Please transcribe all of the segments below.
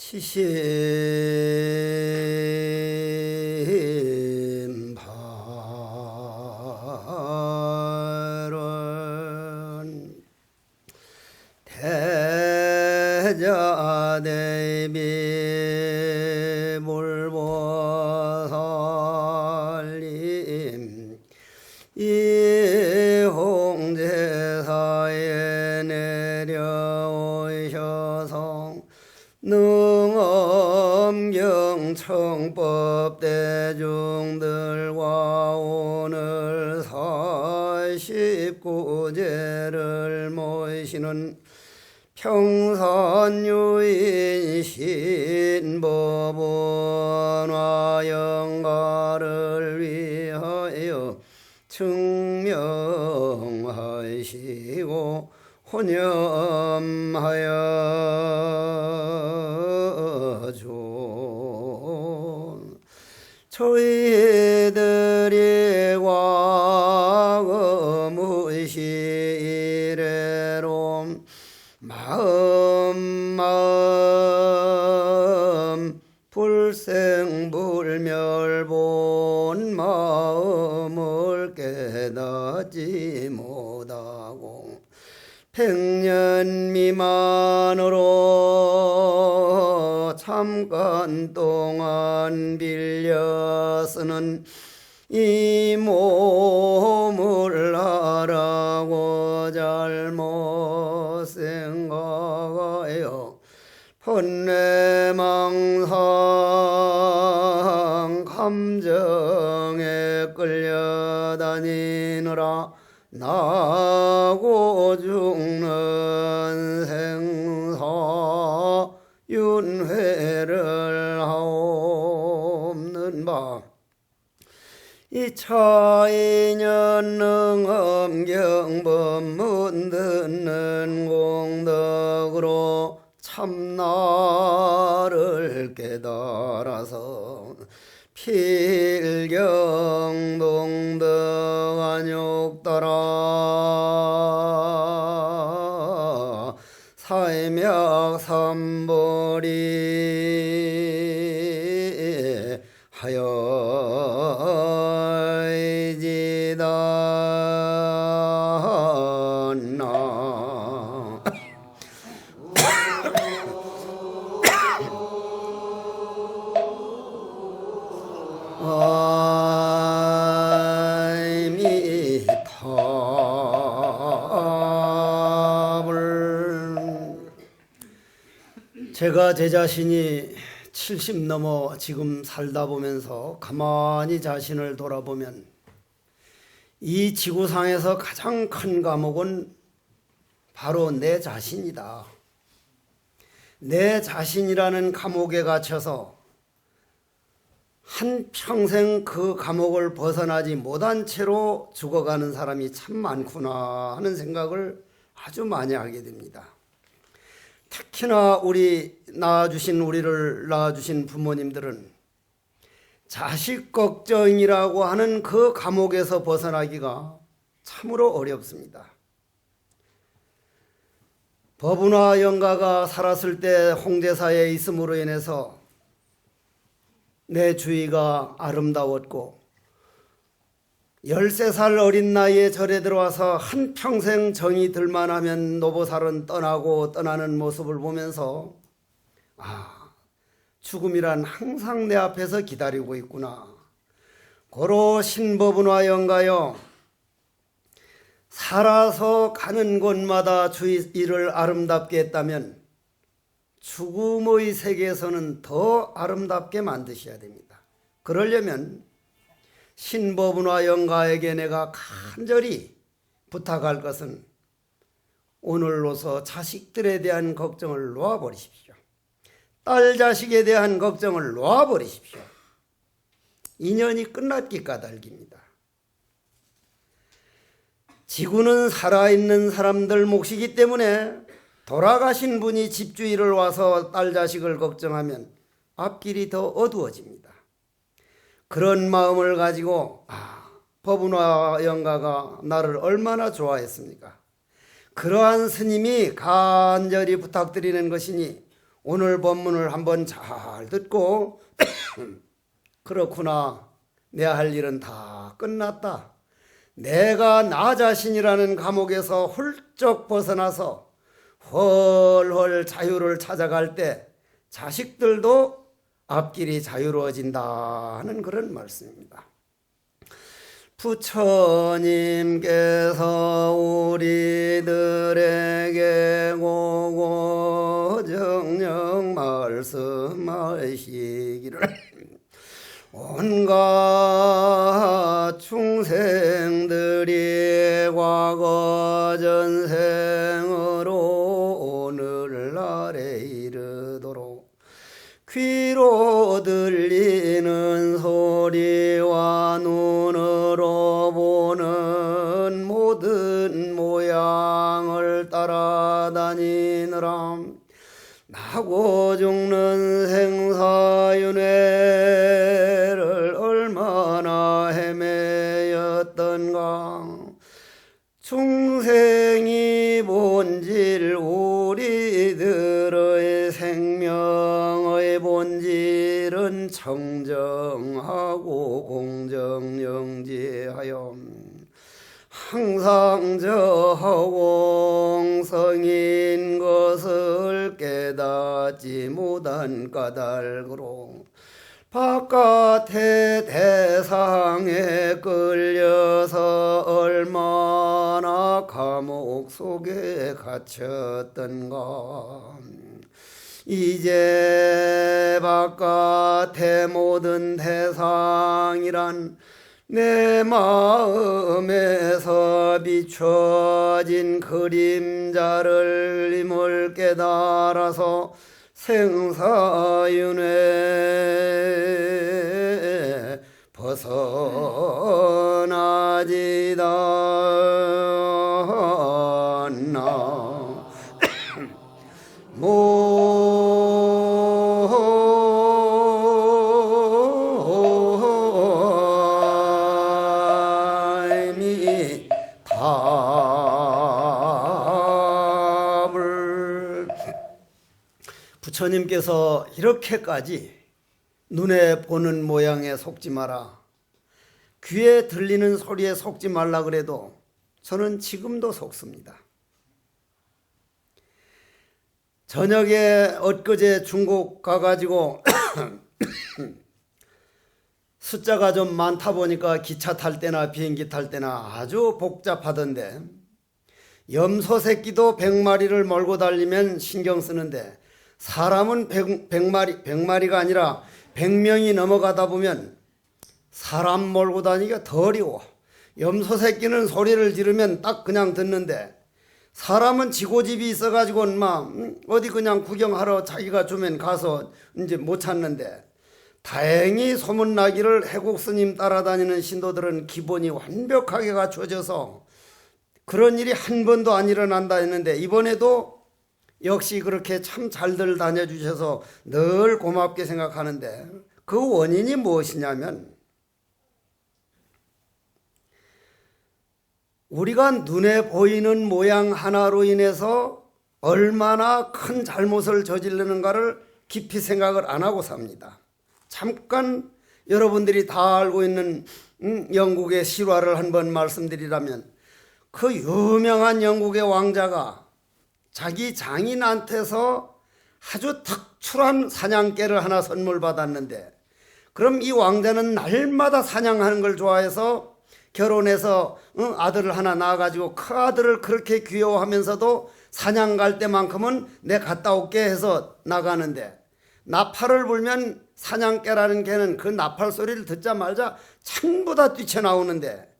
시심발언 대자대비 물보살님 이홍제사에 내려오셔서 능엄경청법 대중들과 오늘 49제를 모시는 평산유인 신법원화 영가를 위하여 증명하시고 혼념하여 저희들이 과거무시이래로 마음 불생불멸본 마음을 깨닫지 못하고 100년 미만으로 잠깐 동안 빌려 쓰는 이 몸을 하라고 잘못 생각하여 번뇌망상 감정에 끌려다니느라 나고 죽는 생사 윤회를 하옵는 바 이 차이년 능엄경법문 듣는 공덕으로 참나를 깨달아서 필경동덕 안욕따라 사임약삼보리 하여지다나 제가 제 자신이 70 넘어 지금 살다 보면서 가만히 자신을 돌아보면 이 지구상에서 가장 큰 감옥은 바로 내 자신이다. 내 자신이라는 감옥에 갇혀서 한평생 그 감옥을 벗어나지 못한 채로 죽어가는 사람이 참 많구나 하는 생각을 아주 많이 하게 됩니다. 특히나 우리를 낳아주신 부모님들은 자식 걱정이라고 하는 그 감옥에서 벗어나기가 참으로 어렵습니다. 법운화 영가가 살았을 때 홍제사에 있음으로 인해서 내 주위가 아름다웠고 13살 어린 나이에 절에 들어와서 한평생 정이 들만하면 노보살은 떠나고 떠나는 모습을 보면서 죽음이란 항상 내 앞에서 기다리고 있구나. 고로 신법운화 영가여 살아서 가는 곳마다 주위를 아름답게 했다면 죽음의 세계에서는 더 아름답게 만드셔야 됩니다. 그러려면 신법운화 영가에게 내가 간절히 부탁할 것은 오늘로서 자식들에 대한 걱정을 놓아버리십시오. 딸 자식에 대한 걱정을 놓아버리십시오. 인연이 끝났기 까닭입니다. 지구는 살아있는 사람들 몫이기 때문에 돌아가신 분이 집주인을 와서 딸 자식을 걱정하면 앞길이 더 어두워집니다. 그런 마음을 가지고 법운화 영가가 나를 얼마나 좋아했습니까? 그러한 스님이 간절히 부탁드리는 것이니 오늘 본문을 한번 잘 듣고 그렇구나, 내 할 일은 다 끝났다. 내가 나 자신이라는 감옥에서 훌쩍 벗어나서 훨훨 자유를 찾아갈 때 자식들도 앞길이 자유로워진다 하는 그런 말씀입니다. 부처님께서 우리들에게 고고정령 말씀하시기를 온갖 충생들이 과거 전생으로 오늘날에 이르도록 귀로 들리는 소리와 눈으로 보는 모든 모양을 따라다니느라 나고 죽는 생사윤회를 얼마나 헤매였던가. 중생이 본질, 우리들의 생명의 본질은 청정하고 공정영지하여 항상 저 허공성인 것을 깨닫지 못한 까닭으로 바깥의 대상에 끌려서 얼마나 감옥 속에 갇혔던가. 이제 바깥의 모든 대상이란 내 마음에서 비춰진 그림자를 임을 깨달아서 생사윤회 벗어나지다 않나. 부처님께서 이렇게까지 눈에 보는 모양에 속지 마라, 귀에 들리는 소리에 속지 말라 그래도 저는 지금도 속습니다. 저녁에 엊그제 중국 가가지고 숫자가 좀 많다 보니까 기차 탈 때나 비행기 탈 때나 아주 복잡하던데, 염소 새끼도 100마리를 몰고 달리면 신경 쓰는데 사람은 100마리가 아니라 100명이 넘어가다 보면 사람 몰고 다니기가 더 어려워. 염소 새끼는 소리를 지르면 딱 그냥 듣는데 사람은 지고집이 있어가지고 막 어디 그냥 구경하러 자기가 주면 가서 이제 못 찾는데, 다행히 소문나기를 해국 스님 따라다니는 신도들은 기본이 완벽하게 갖춰져서 그런 일이 한 번도 안 일어난다 했는데, 이번에도 역시 그렇게 참 잘들 다녀주셔서 늘 고맙게 생각하는데, 그 원인이 무엇이냐면 우리가 눈에 보이는 모양 하나로 인해서 얼마나 큰 잘못을 저지르는가를 깊이 생각을 안 하고 삽니다. 잠깐 여러분들이 다 알고 있는 영국의 실화를 한번 말씀드리라면, 그 유명한 영국의 왕자가 자기 장인한테서 아주 특출한 사냥개를 하나 선물 받았는데, 그럼 이 왕자는 날마다 사냥하는 걸 좋아해서 결혼해서 아들을 하나 낳아가지고 그 아들을 그렇게 귀여워하면서도 사냥 갈 때만큼은 내 갔다 올게 해서 나가는데, 나팔을 불면 사냥개라는 개는 그 나팔 소리를 듣자마자 창보다 뛰쳐나오는데,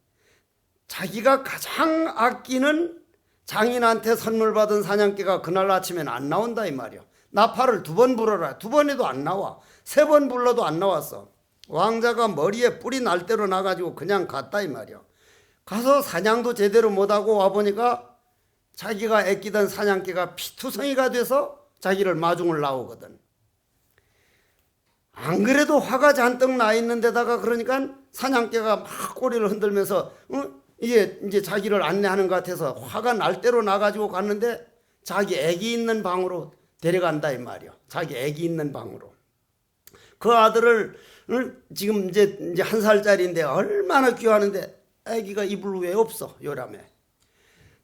자기가 가장 아끼는 장인한테 선물 받은 사냥개가 그날 아침엔 안 나온다 이 말이야. 나팔을 2번 불어라. 2번에도 안 나와. 3번 불러도 안 나왔어. 왕자가 머리에 뿔이 날 대로 나가지고 그냥 갔다 이 말이야. 가서 사냥도 제대로 못하고 와보니까 자기가 애끼던 사냥개가 피투성이가 돼서 자기를 마중을 나오거든. 안 그래도 화가 잔뜩 나 있는 데다가 그러니까 사냥개가 막 꼬리를 흔들면서 이제 자기를 안내하는 것 같아서 화가 날 대로 나가지고 갔는데, 자기 애기 있는 방으로 데려간다 이 말이요. 자기 아기 있는 방으로. 그 아들을 지금 이제 1살짜리인데 얼마나 귀하는데 아기가 이불 위에 없어 요람에.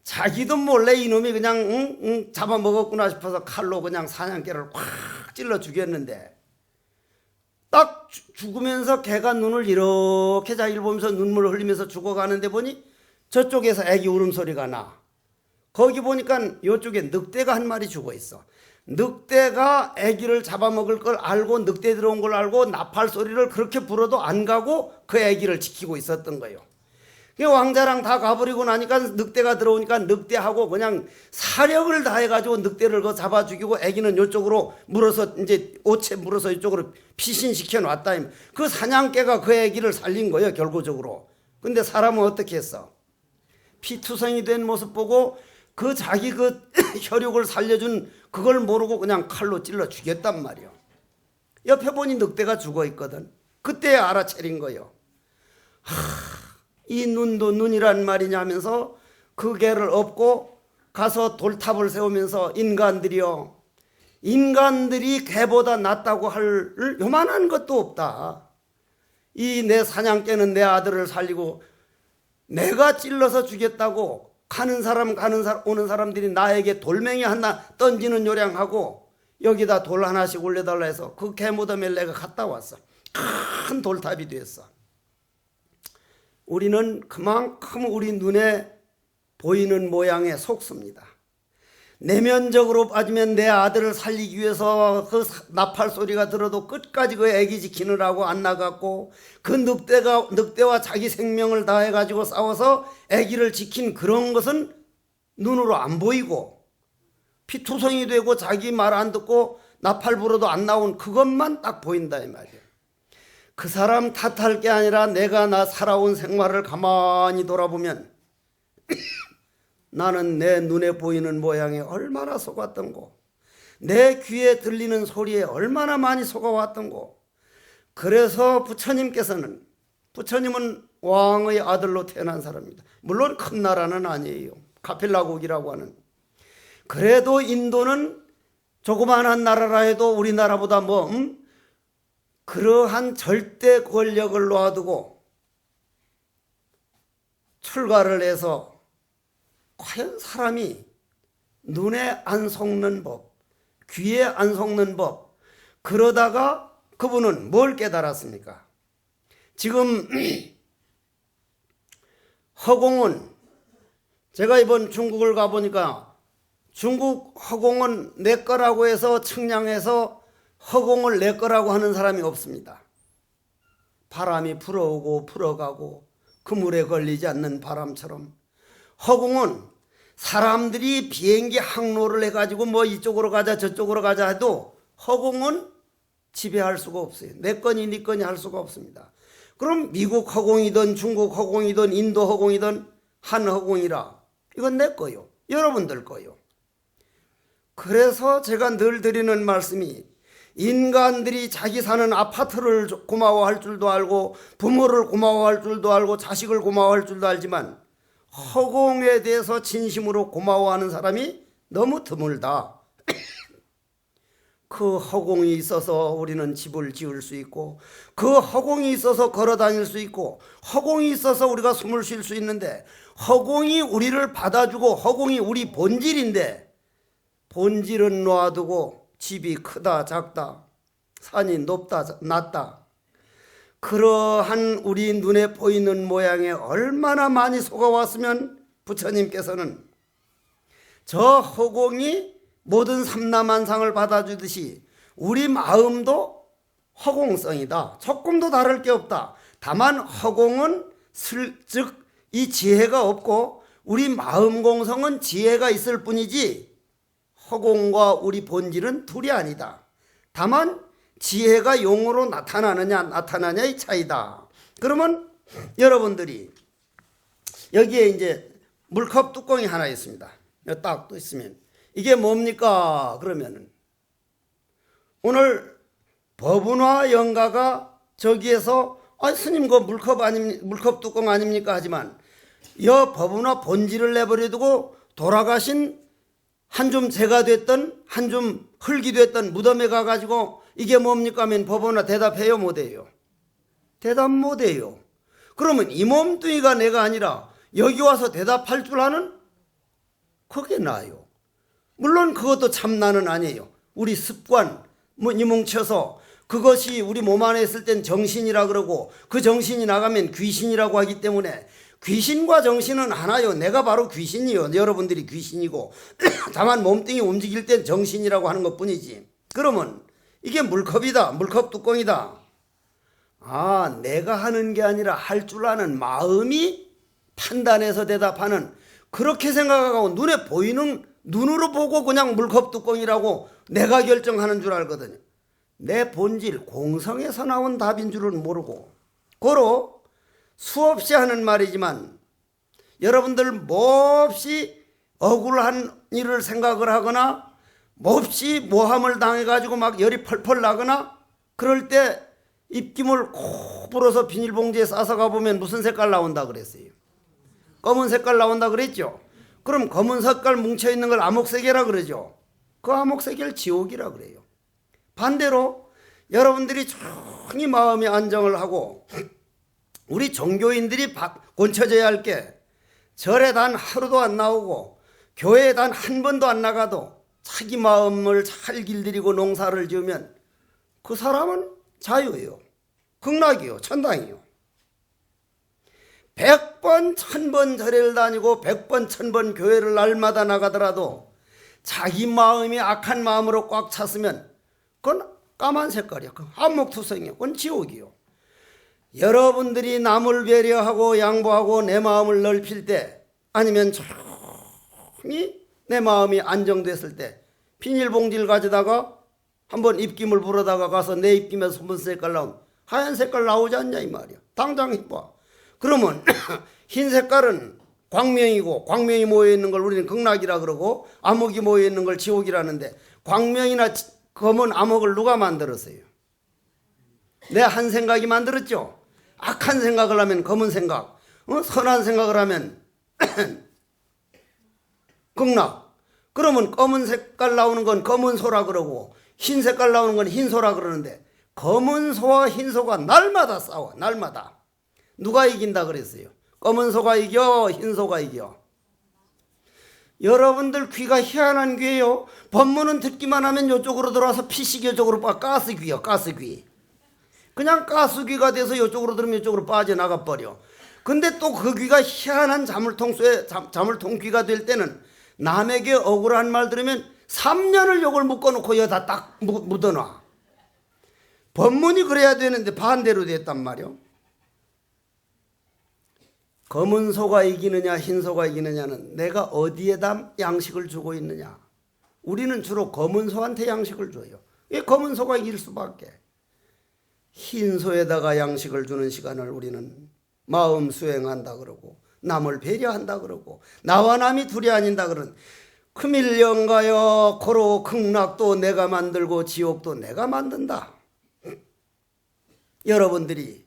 자기도 몰래 이놈이 그냥 잡아먹었구나 싶어서 칼로 그냥 사냥개를 확 찔러 죽였는데 딱 죽으면서 개가 눈을 이렇게 자기를 보면서 눈물을 흘리면서 죽어가는데 보니 저쪽에서 아기 울음소리가 나. 거기 보니까 이쪽에 늑대가 한 마리 죽어 있어. 늑대가 아기를 잡아먹을 걸 알고 늑대 들어온 걸 알고 나팔 소리를 그렇게 불어도 안 가고 그 아기를 지키고 있었던 거예요. 왕자랑 다 가버리고 나니까 늑대가 들어오니까 늑대하고 그냥 사력을 다해가지고 늑대를 잡아 죽이고 아기는 이쪽으로 물어서 이제 옷에 물어서 이쪽으로 피신시켜 놨다. 그 사냥개가 그 아기를 살린 거예요 결과적으로. 근데 사람은 어떻게 했어? 피투성이 된 모습 보고 그 자기 그 혈육을 살려준 그걸 모르고 그냥 칼로 찔러 죽였단 말이에요. 옆에 보니 늑대가 죽어 있거든. 그때 알아차린 거예요. 이 눈도 눈이란 말이냐면서 그 개를 업고 가서 돌탑을 세우면서 인간들이 개보다 낫다고 할 요만한 것도 없다. 이 내 사냥개는 내 아들을 살리고 내가 찔러서 죽였다고 가는 사람 오는 사람들이 나에게 돌멩이 하나 던지는 요량하고 여기다 돌 하나씩 올려달라 해서 그 개무덤에 내가 갔다 왔어. 큰 돌탑이 됐어. 우리는 그만큼 우리 눈에 보이는 모양에 속습니다. 내면적으로 빠지면 내 아들을 살리기 위해서 그 나팔 소리가 들어도 끝까지 그 애기 지키느라고 안 나갔고 그 늑대와 자기 생명을 다해가지고 싸워서 애기를 지킨 그런 것은 눈으로 안 보이고 피투성이 되고 자기 말 안 듣고 나팔 불어도 안 나온 그것만 딱 보인다 이 말이에요. 그 사람 탓할 게 아니라 내가 살아온 생활을 가만히 돌아보면 나는 내 눈에 보이는 모양에 얼마나 속았던고, 내 귀에 들리는 소리에 얼마나 많이 속아왔던고. 그래서 부처님은 왕의 아들로 태어난 사람입니다. 물론 큰 나라는 아니에요. 카필라국이라고 하는. 그래도 인도는 조그마한 나라라 해도 우리나라보다 그러한 절대 권력을 놓아두고 출가를 해서 과연 사람이 눈에 안 속는 법, 귀에 안 속는 법, 그러다가 그분은 뭘 깨달았습니까? 지금 허공은, 제가 이번 중국을 가보니까 중국 허공은 내 거라고 해서 측량해서 허공을 내 거라고 하는 사람이 없습니다. 바람이 불어오고 불어가고 그물에 걸리지 않는 바람처럼 허공은 사람들이 비행기 항로를 해가지고 이쪽으로 가자 저쪽으로 가자 해도 허공은 지배할 수가 없어요. 내 거니 네 거니 할 수가 없습니다. 그럼 미국 허공이든 중국 허공이든 인도 허공이든 한 허공이라 이건 내 거요. 여러분들 거요. 그래서 제가 늘 드리는 말씀이 인간들이 자기 사는 아파트를 고마워할 줄도 알고 부모를 고마워할 줄도 알고 자식을 고마워할 줄도 알지만 허공에 대해서 진심으로 고마워하는 사람이 너무 드물다. 그 허공이 있어서 우리는 집을 지을 수 있고 그 허공이 있어서 걸어 다닐 수 있고 허공이 있어서 우리가 숨을 쉴 수 있는데 허공이 우리를 받아주고 허공이 우리 본질인데 본질은 놔두고 집이 크다 작다 산이 높다 낮다 그러한 우리 눈에 보이는 모양에 얼마나 많이 속아왔으면 부처님께서는 저 허공이 모든 삼라만상을 받아주듯이 우리 마음도 허공성이다. 조금도 다를 게 없다. 다만 허공은 즉 이 지혜가 없고 우리 마음 공성은 지혜가 있을 뿐이지 허공과 우리 본질은 둘이 아니다. 다만 지혜가 용으로 나타나냐의 차이다. 그러면 여러분들이 여기에 이제 물컵 뚜껑이 하나 있습니다. 딱 또 있으면 이게 뭡니까? 그러면은 오늘 법운화 영가가 저기에서 스님 그 물컵 뚜껑 아닙니까? 하지만 이 법운화 본질을 내버려두고 돌아가신 한 줌 재가 됐던 한 줌 흙이 됐던 무덤에 가가지고 이게 뭡니까 하면 법원에 대답해요 못해요? 대답 못해요. 그러면 이 몸뚱이가 내가 아니라 여기 와서 대답할 줄 아는? 그게 나요. 물론 그것도 참나는 아니에요. 우리 습관 이뭉쳐서 그것이 우리 몸 안에 있을 땐 정신이라 그러고 그 정신이 나가면 귀신이라고 하기 때문에 귀신과 정신은 하나요. 내가 바로 귀신이요. 여러분들이 귀신이고 다만 몸뚱이 움직일 땐 정신이라고 하는 것뿐이지. 그러면 이게 물컵이다. 물컵 뚜껑이다. 아, 내가 하는 게 아니라 할 줄 아는 마음이 판단해서 대답하는, 그렇게 생각하고 눈에 보이는, 눈으로 보고 그냥 물컵 뚜껑이라고 내가 결정하는 줄 알거든요. 내 본질 공성에서 나온 답인 줄은 모르고 고로 수없이 하는 말이지만 여러분들 몹시 억울한 일을 생각을 하거나 몹시 모함을 당해가지고 막 열이 펄펄 나거나 그럴 때 입김을 코 불어서 비닐봉지에 싸서 가보면 무슨 색깔 나온다 그랬어요? 검은 색깔 나온다 그랬죠? 그럼 검은 색깔 뭉쳐있는 걸 암흑색이라 그러죠? 그 암흑색을 지옥이라 그래요. 반대로 여러분들이 조용히 마음의 안정을 하고 우리 종교인들이 곤쳐져야 할 게 절에 단 하루도 안 나오고 교회에 단 한 번도 안 나가도 자기 마음을 잘 길들이고 농사를 지으면 그 사람은 자유예요. 극락이요. 천당이요. 100번 1000번 절에를 다니고 100번 1000번 교회를 날마다 나가더라도 자기 마음이 악한 마음으로 꽉 찼으면 그건 까만 색깔이야. 그건 암흑투성이야. 그건 지옥이요. 여러분들이 남을 배려하고 양보하고 내 마음을 넓힐 때 아니면 조용히 내 마음이 안정됐을 때 비닐봉지를 가져다가 한번 입김을 불어다가 가서 내 입김에서 무슨 색깔 나오면 하얀 색깔 나오지 않냐 이 말이야. 당장 해봐. 그러면 흰 색깔은 광명이고 광명이 모여있는 걸 우리는 극락이라 그러고 암흑이 모여있는 걸 지옥이라는데 광명이나 검은 암흑을 누가 만들었어요? 내 한 생각이 만들었죠. 악한 생각을 하면 검은 생각, 선한 생각을 하면 극락. 그러면 검은 색깔 나오는 건 검은 소라 그러고 흰 색깔 나오는 건 흰 소라 그러는데 검은 소와 흰 소가 날마다 싸워. 날마다. 누가 이긴다 그랬어요? 검은 소가 이겨? 흰 소가 이겨? 여러분들 귀가 희한한 귀예요. 법문은 듣기만 하면 이쪽으로 들어와서 피식 이쪽으로 가스귀요. 가스귀. 그냥 가스귀가 돼서 이쪽으로 들으면 이쪽으로 빠져나가 버려. 근데 또 그 귀가 희한한 자물통 귀가 될 때는 남에게 억울한 말 들으면 3년을 욕을 묶어놓고 여기다 딱 묻어놔. 법문이 그래야 되는데 반대로 됐단 말이요. 검은 소가 이기느냐 흰 소가 이기느냐는 내가 어디에다 양식을 주고 있느냐. 우리는 주로 검은 소한테 양식을 줘요. 왜 검은 소가 이길 수밖에. 흰 소에다가 양식을 주는 시간을 우리는 마음 수행한다 그러고 남을 배려한다 그러고 나와 남이 둘이 아닌다 그러는 크밀령가여 고로 극락도 내가 만들고 지옥도 내가 만든다. 여러분들이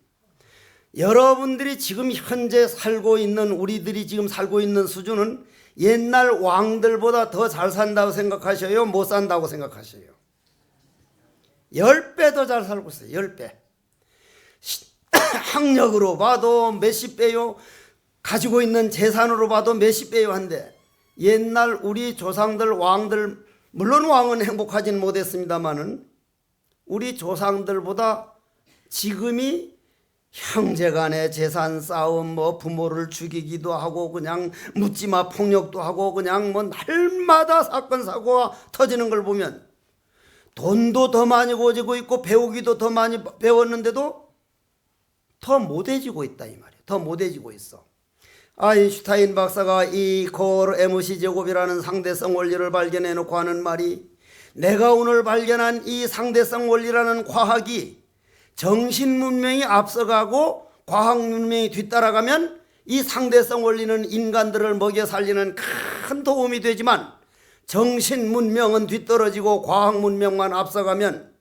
지금 현재 살고 있는 우리들이 지금 살고 있는 수준은 옛날 왕들보다 더 잘 산다고 생각하셔요? 못 산다고 생각하셔요? 10배 더 잘 살고 있어요. 10배. 학력으로 봐도 몇십 배요. 가지고 있는 재산으로 봐도 몇십 배요 한데 옛날 우리 조상들 왕들 물론 왕은 행복하지는 못했습니다마는 우리 조상들보다 지금이 형제간의 재산 싸움 뭐 부모를 죽이기도 하고 그냥 묻지마 폭력도 하고 그냥 뭐 날마다 사건 사고가 터지는 걸 보면 돈도 더 많이 고지고 있고 배우기도 더 많이 배웠는데도 더 못해지고 있다 이 말이에요. 더 못해지고 있어. 아인슈타인 박사가 이 콜 MC 제곱이라는 상대성 원리를 발견해 놓고 하는 말이 내가 오늘 발견한 이 상대성 원리라는 과학이 정신 문명이 앞서가고 과학 문명이 뒤따라가면 이 상대성 원리는 인간들을 먹여 살리는 큰 도움이 되지만 정신 문명은 뒤떨어지고 과학 문명만 앞서가면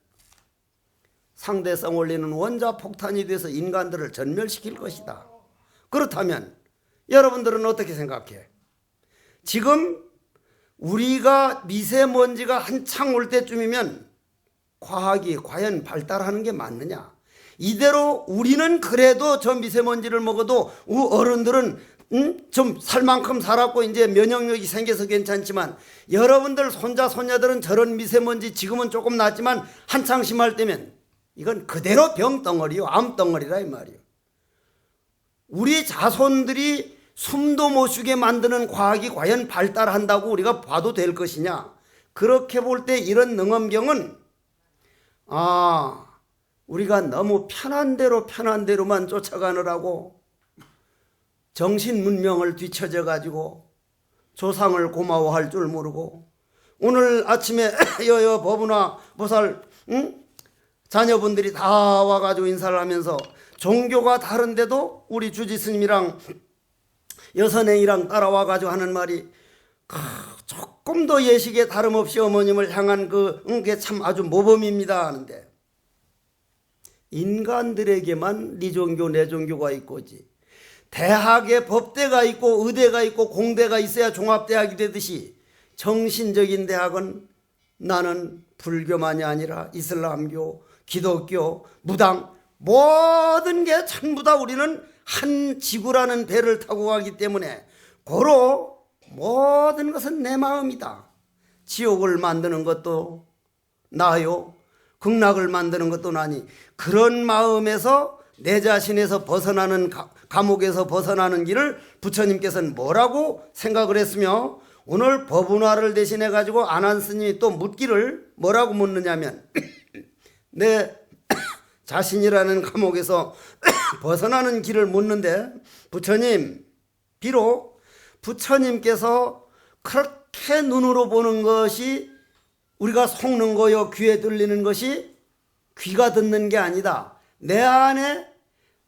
상대성 원리는 원자폭탄이 돼서 인간들을 전멸시킬 것이다. 그렇다면 여러분들은 어떻게 생각해? 지금 우리가 미세먼지가 한창 올 때쯤이면 과학이 과연 발달하는 게 맞느냐? 이대로 우리는 그래도 저 미세먼지를 먹어도 어른들은 좀 살 만큼 살았고 이제 면역력이 생겨서 괜찮지만, 여러분들 손자 손녀들은 저런 미세먼지 지금은 조금 낫지만 한창 심할 때면 이건 그대로 병덩어리요, 암덩어리라 이 말이요. 우리 자손들이 숨도 못 쉬게 만드는 과학이 과연 발달한다고 우리가 봐도 될 것이냐? 그렇게 볼 때 이런 능엄경은 우리가 너무 편한 대로만 쫓아가느라고 정신문명을 뒤처져 가지고 조상을 고마워할 줄 모르고, 오늘 아침에 여여 법우나 보살 자녀분들이 다 와가지고 인사를 하면서 종교가 다른데도 우리 주지 스님이랑 여선행이랑 따라와가지고 하는 말이, 조금 더 예식에 다름없이 어머님을 향한 그게 참 아주 모범입니다 하는데, 인간들에게만 네 종교 내 종교가 있고지, 대학에 법대가 있고 의대가 있고 공대가 있어야 종합대학이 되듯이 정신적인 대학은 나는 불교만이 아니라 이슬람교, 기독교, 무당 모든 게 전부 다 우리는 한 지구라는 배를 타고 가기 때문에 고로 모든 것은 내 마음이다. 지옥을 만드는 것도 나요, 극락을 만드는 것도 나니, 그런 마음에서 내 자신에서 벗어나는 감옥에서 벗어나는 길을 부처님께서는 뭐라고 생각을 했으며, 오늘 법운화를 대신해 가지고 안한 스님이 또 묻기를 뭐라고 묻느냐면 내 자신이라는 감옥에서 벗어나는 길을 묻는데, 부처님, 비록 부처님께서 그렇게 눈으로 보는 것이 우리가 속는 거요, 귀에 들리는 것이 귀가 듣는 게 아니다. 내 안에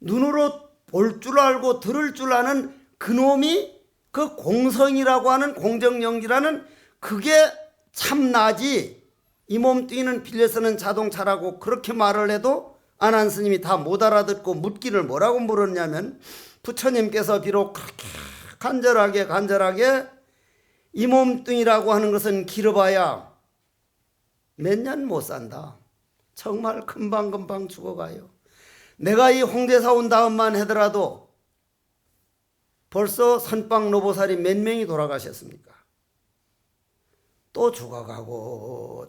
눈으로 볼 줄 알고 들을 줄 아는 그놈이 그 공성이라고 하는 공정영지라는 그게 참나지, 이 몸뚱이는 빌려 쓰는 자동차라고 그렇게 말을 해도 안한 스님이 다 못 알아듣고 묻기를 뭐라고 물었냐면, 부처님께서 비록 그렇게 간절하게 이 몸뚱이라고 하는 것은 길어봐야 몇 년 못 산다. 정말 금방 죽어가요. 내가 이 홍대사 온 다음만 하더라도 벌써 선빵 노보살이 몇 명이 돌아가셨습니까? 또 죽어가고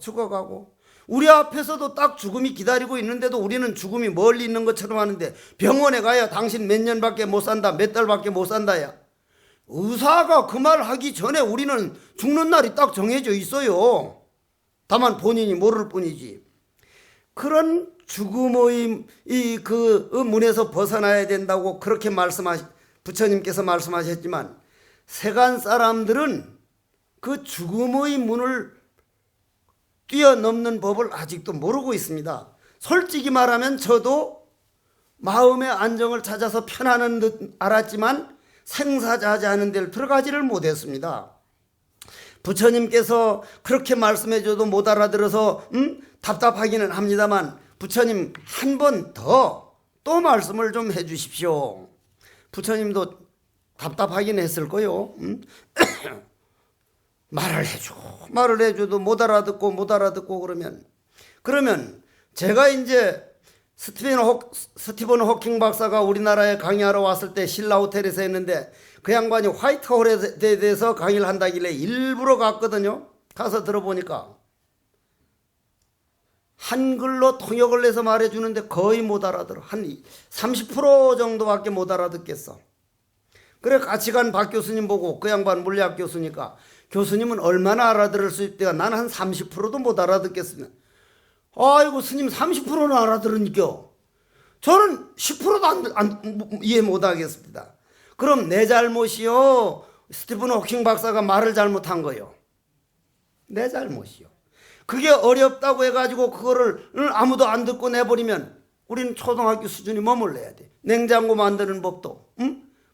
우리 앞에서도 딱 죽음이 기다리고 있는데도 우리는 죽음이 멀리 있는 것처럼 하는데, 병원에 가야 당신 몇 년밖에 못 산다, 몇 달밖에 못 산다야. 의사가 그 말 하기 전에 우리는 죽는 날이 딱 정해져 있어요. 다만 본인이 모를 뿐이지. 그런 죽음의 그 문에서 벗어나야 된다고 그렇게 부처님께서 말씀하셨지만, 세간 사람들은 그 죽음의 문을 뛰어넘는 법을 아직도 모르고 있습니다. 솔직히 말하면 저도 마음의 안정을 찾아서 편안한 듯 알았지만 생사자제하는 데를 들어가지를 못했습니다. 부처님께서 그렇게 말씀해줘도 못 알아들어서 답답하기는 합니다만, 부처님 한 번 더 또 말씀을 좀 해주십시오. 부처님도 답답하긴 했을 거요. 말을 해줘도 못 알아듣고 그러면 제가 이제 스티븐 호킹 박사가 우리나라에 강의하러 왔을 때 신라 호텔에서 했는데, 그 양반이 화이트홀에 대해서 강의를 한다길래 일부러 갔거든요. 가서 들어보니까 한글로 통역을 해서 말해주는데 거의 못 알아들어. 한 30% 정도밖에 못 알아듣겠어. 그래 같이 간 박 교수님 보고, 그 양반 물리학 교수니까, 교수님은 얼마나 알아들을 수 있대요? 나는 한 30%도 못 알아듣겠으면. 아이고 스님 30%는 알아들으니까 저는 10%도 이해 못 하겠습니다. 그럼 내 잘못이요, 스티븐 호킹 박사가 말을 잘못한 거요? 내 잘못이요. 그게 어렵다고 해가지고 그거를 아무도 안 듣고 내버리면 우리는 초등학교 수준이 머물러야 돼. 냉장고 만드는 법도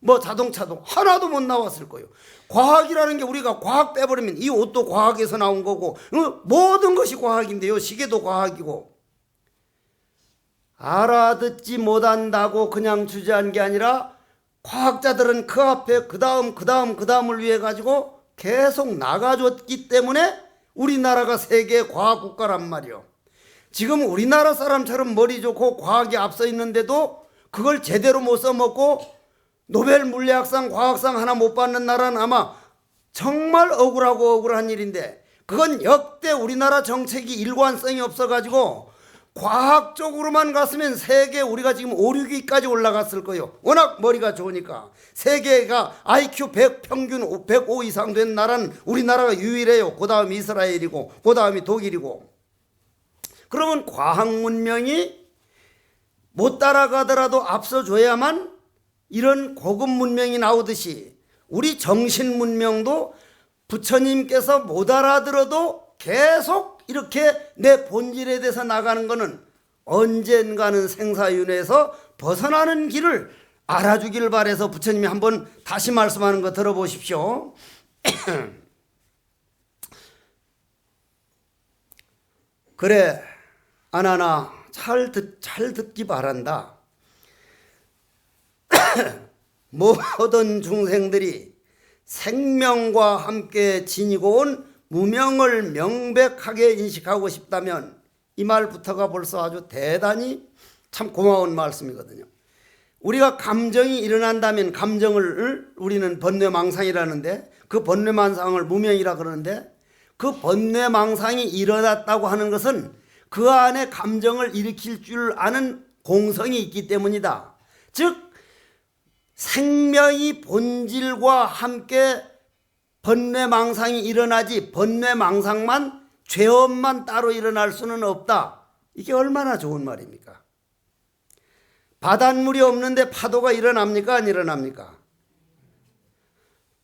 뭐 자동차도 하나도 못 나왔을 거예요. 과학이라는 게, 우리가 과학 빼버리면 이 옷도 과학에서 나온 거고 모든 것이 과학인데요, 시계도 과학이고. 알아듣지 못한다고 그냥 주저한 게 아니라, 과학자들은 그 앞에 그 다음을 위해 가지고 계속 나가줬기 때문에 우리나라가 세계 과학국가란 말이요. 지금 우리나라 사람처럼 머리 좋고 과학이 앞서 있는데도 그걸 제대로 못 써먹고 노벨 물리학상, 과학상 하나 못 받는 나라는 아마 정말 억울한 일인데, 그건 역대 우리나라 정책이 일관성이 없어가지고 과학적으로만 갔으면 세계 우리가 지금 5, 6위까지 올라갔을 거예요. 워낙 머리가 좋으니까. 세계가 IQ 100 평균 105 이상 된 나라는 우리나라가 유일해요. 그 다음이 이스라엘이고 그 다음이 독일이고. 그러면 과학 문명이 못 따라가더라도 앞서줘야만 이런 고급 문명이 나오듯이 우리 정신 문명도 부처님께서 못 알아들어도 계속 이렇게 내 본질에 대해서 나가는 것은 언젠가는 생사윤회에서 벗어나는 길을 알아주길 바라서 부처님이 한번 다시 말씀하는 거 들어보십시오. 그래, 아나나 잘 듣기 바란다. 모든 중생들이 생명과 함께 지니고 온 무명을 명백하게 인식하고 싶다면 이 말부터가 벌써 아주 대단히 참 고마운 말씀이거든요. 우리가 감정이 일어난다면 감정을 우리는 번뇌망상이라는데, 그 번뇌망상을 무명이라 그러는데, 그 번뇌망상이 일어났다고 하는 것은 그 안에 감정을 일으킬 줄 아는 공성이 있기 때문이다. 즉 생명이 본질과 함께 번뇌망상이 일어나지 번뇌망상만, 죄업만 따로 일어날 수는 없다. 이게 얼마나 좋은 말입니까? 바닷물이 없는데 파도가 일어납니까? 안 일어납니까?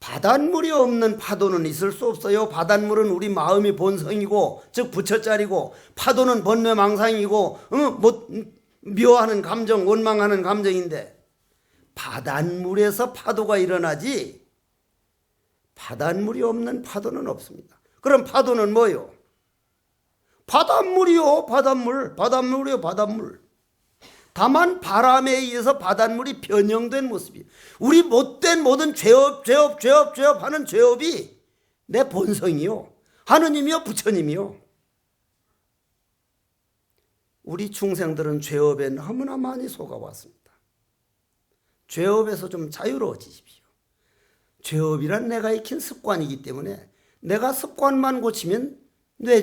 바닷물이 없는 파도는 있을 수 없어요. 바닷물은 우리 마음이 본성이고, 즉 부처짜리고, 파도는 번뇌망상이고, 미워하는 감정, 원망하는 감정인데, 바닷물에서 파도가 일어나지 바닷물이 없는 파도는 없습니다. 그럼 파도는 뭐요? 바닷물이요. 바닷물이요. 바닷물. 다만 바람에 의해서 바닷물이 변형된 모습이에요. 우리 못된 모든 죄업 하는 죄업이 내 본성이요, 하느님이요, 부처님이요. 우리 중생들은 죄업에 너무나 많이 속아왔습니다. 죄업에서 좀 자유로워지십시오. 죄업이란 내가 익힌 습관이기 때문에 내가 습관만 고치면 내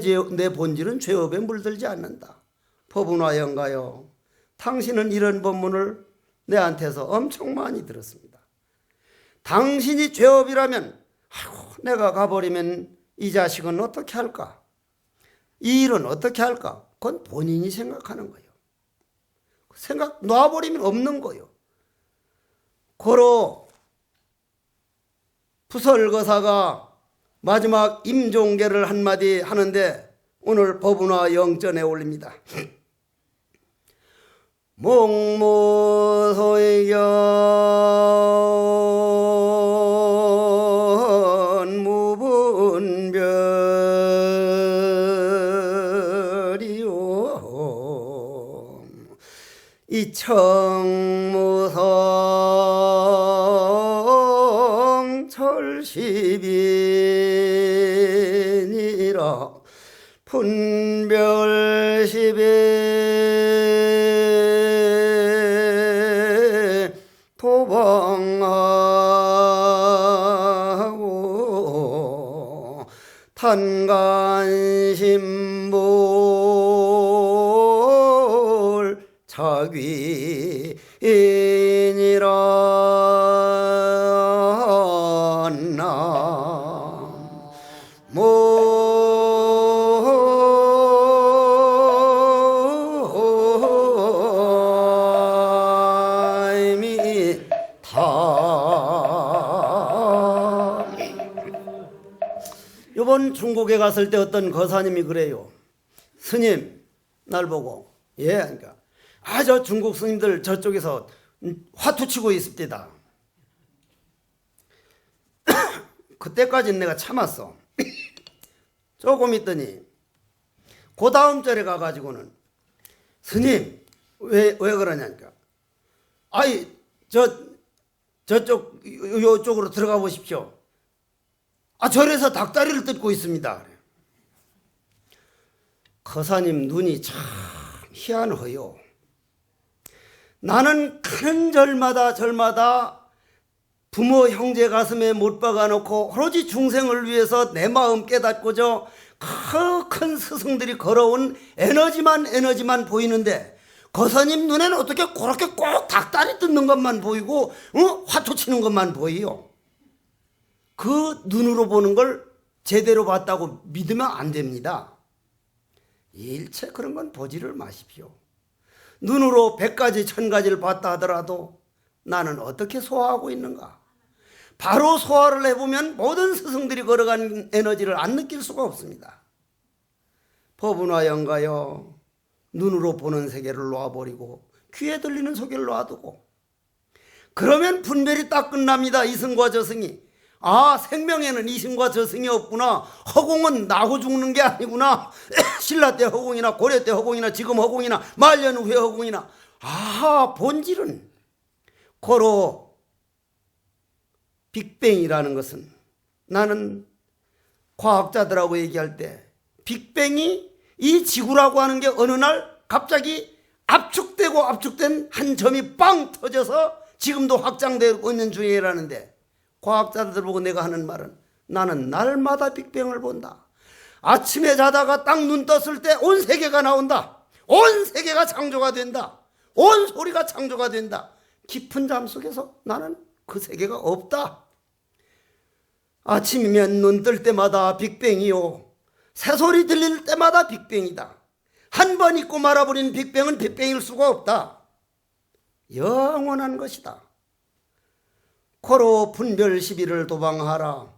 본질은 죄업에 물들지 않는다. 법운화 영가요, 당신은 이런 법문을 내한테서 엄청 많이 들었습니다. 당신이 죄업이라면, 아이고 내가 가버리면 이 자식은 어떻게 할까? 이 일은 어떻게 할까? 그건 본인이 생각하는 거예요. 생각 놔버리면 없는 거예요. 고로 부설거사가 마지막 임종계를 한마디 하는데 오늘 법운화 영전에 올립니다. 목모소이견 무분별이요 이청무성 철십이니라 분별십에 도방하고 탄간심볼 자귀이니라 이번 중국에 갔을 때 어떤 거사님이 그래요. 스님, 날 보고, 예, 그러니까 저 중국 스님들 저쪽에서 화투 치고 있습니다. 그때까지는 내가 참았어. 조금 있더니 그 다음 절에 가가지고는 스님 왜 그러냐니까, 저쪽 요쪽으로 들어가 보십시오. 절에서 닭다리를 뜯고 있습니다. 거사님 눈이 참 희한해요. 나는 가는 절마다 부모 형제 가슴에 못 박아놓고 오로지 중생을 위해서 내 마음 깨닫고자 큰 스승들이 걸어온 에너지만 보이는데 거사님 눈에는 어떻게 그렇게 꼭 닭다리 뜯는 것만 보이고 화투 치는 것만 보여요. 그 눈으로 보는 걸 제대로 봤다고 믿으면 안 됩니다. 일체 그런 건 보지를 마십시오. 눈으로 100가지 1000가지를 봤다 하더라도 나는 어떻게 소화하고 있는가? 바로 소화를 해보면 모든 스승들이 걸어간 에너지를 안 느낄 수가 없습니다. 법은화 영가여, 눈으로 보는 세계를 놓아버리고 귀에 들리는 소리를 놔두고, 그러면 분별이 딱 끝납니다. 이승과 저승이. 생명에는 이승과 저승이 없구나. 허공은 나고 죽는 게 아니구나. 신라 때 허공이나 고려 때 허공이나 지금 허공이나 말년 후에 허공이나. 본질은 고로 빅뱅이라는 것은, 나는 과학자들하고 얘기할 때 빅뱅이 이 지구라고 하는 게 어느 날 갑자기 압축된 한 점이 빵 터져서 지금도 확장되고 있는 중이라는데, 과학자들 보고 내가 하는 말은 나는 날마다 빅뱅을 본다. 아침에 자다가 딱 눈 떴을 때 온 세계가 나온다. 온 세계가 창조가 된다. 온 소리가 창조가 된다. 깊은 잠 속에서 나는 그 세계가 없다. 아침이면 눈 뜰 때마다 빅뱅이요. 새소리 들릴 때마다 빅뱅이다. 한 번 잊고 말아버린 빅뱅은 빅뱅일 수가 없다. 영원한 것이다. 고로 분별 시비를 도방하라.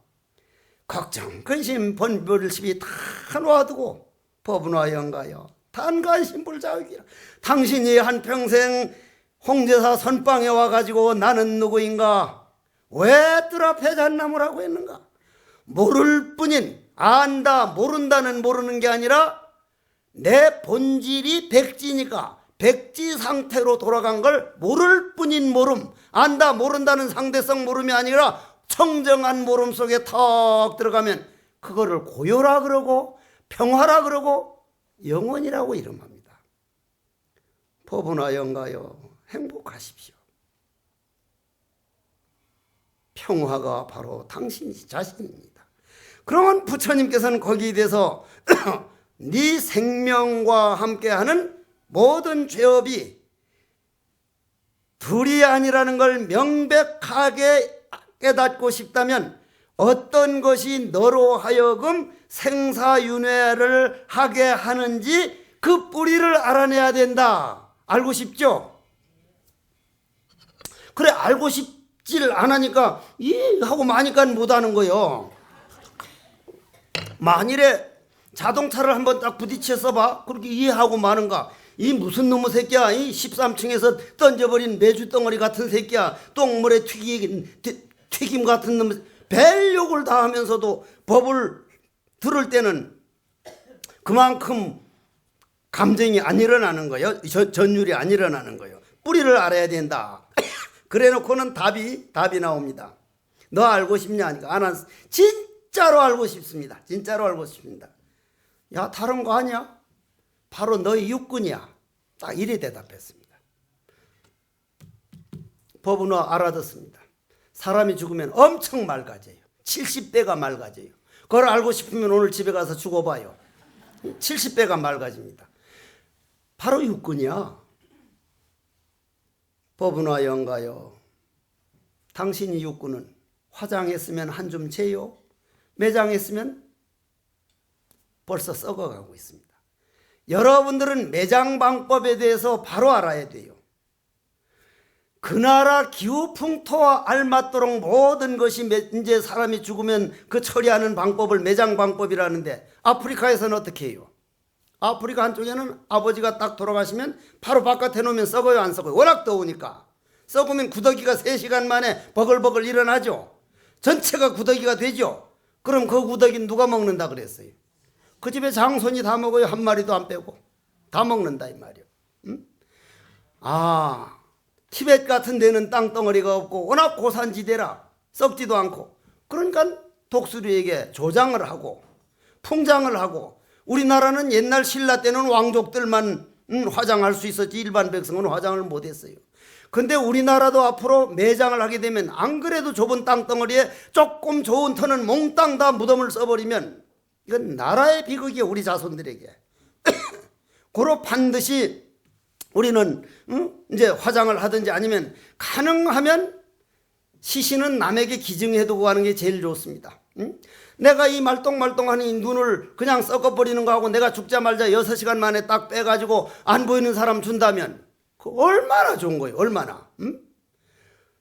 걱정, 근심, 번별 시비 다 놔두고 법은화 영가여, 단간심불자위기라. 당신이 한평생 홍제사 선방에 와가지고 나는 누구인가, 왜 뜰 앞에 잣나무라고 했는가? 모를 뿐인, 안다, 모른다는 모르는 게 아니라 내 본질이 백지니까 백지 상태로 돌아간 걸 모를 뿐인 모름, 안다 모른다는 상대성 모름이 아니라 청정한 모름 속에 턱 들어가면 그거를 고요라 그러고 평화라 그러고 영원이라고 이름합니다. 법은화 영가여, 행복하십시오. 평화가 바로 당신 자신입니다. 그러면 부처님께서는 거기에 대해서 네 생명과 함께하는 모든 죄업이 둘이 아니라는 걸 명백하게 깨닫고 싶다면 어떤 것이 너로 하여금 생사윤회를 하게 하는지 그 뿌리를 알아내야 된다. 알고 싶죠? 그래, 알고 싶지를 않으니까 하고 마니까 못하는 거예요. 만일에 자동차를 한번 딱 부딪혀서 봐. 그렇게 이해하고 마는가? 이 무슨 놈의 새끼야? 이 13층에서 던져버린 메주 덩어리 같은 새끼야. 똥물에 튀김 같은 놈. 벨욕을 다 하면서도 법을 들을 때는 그만큼 감정이 안 일어나는 거예요. 전율이 안 일어나는 거예요. 뿌리를 알아야 된다. 그래 놓고는 답이 나옵니다. 너 알고 싶냐 하니까 진짜로 알고 싶습니다. 진짜로 알고 싶습니다. 야, 다른 거 아니야? 바로 너의 육군이야. 딱 이래 대답했습니다. 법은화 알아듣습니다. 사람이 죽으면 엄청 맑아져요. 70배가 맑아져요. 그걸 알고 싶으면 오늘 집에 가서 죽어봐요. 70배가 맑아집니다. 바로 육군이야. 법은화 영가여, 당신이 육군은 화장했으면 한 줌 재요, 매장했으면 벌써 썩어가고 있습니다. 여러분들은 매장 방법에 대해서 바로 알아야 돼요. 그 나라 기후 풍토와 알맞도록 모든 것이 이제 사람이 죽으면 그 처리하는 방법을 매장 방법이라는데, 아프리카에서는 어떻게 해요? 아프리카 한쪽에는 아버지가 딱 돌아가시면 바로 바깥에 놓으면 썩어요, 안 썩어요? 워낙 더우니까. 썩으면 구더기가 3시간 만에 버글버글 일어나죠. 전체가 구더기가 되죠. 그럼 그 구더기는 누가 먹는다 그랬어요? 그 집에 장손이 다 먹어요. 한 마리도 안 빼고 다 먹는다 이 말이요. 응? 티벳 같은 데는 땅덩어리가 없고 워낙 고산지대라 썩지도 않고, 그러니까 독수리에게 조장을 하고 풍장을 하고, 우리나라는 옛날 신라 때는 왕족들만 화장할 수 있었지 일반 백성은 화장을 못했어요. 근데 우리나라도 앞으로 매장을 하게 되면 안 그래도 좁은 땅덩어리에 조금 좋은 터는 몽땅 다 무덤을 써버리면 이건 나라의 비극이에요, 우리 자손들에게. 고로 반드시 우리는 이제 화장을 하든지 아니면 가능하면 시신은 남에게 기증해두고 가는 게 제일 좋습니다. 내가 이 말똥말똥하는 이 눈을 그냥 썩어버리는 거하고 내가 죽자마자 6시간 만에 딱 빼가지고 안 보이는 사람 준다면 그 얼마나 좋은 거예요, 얼마나.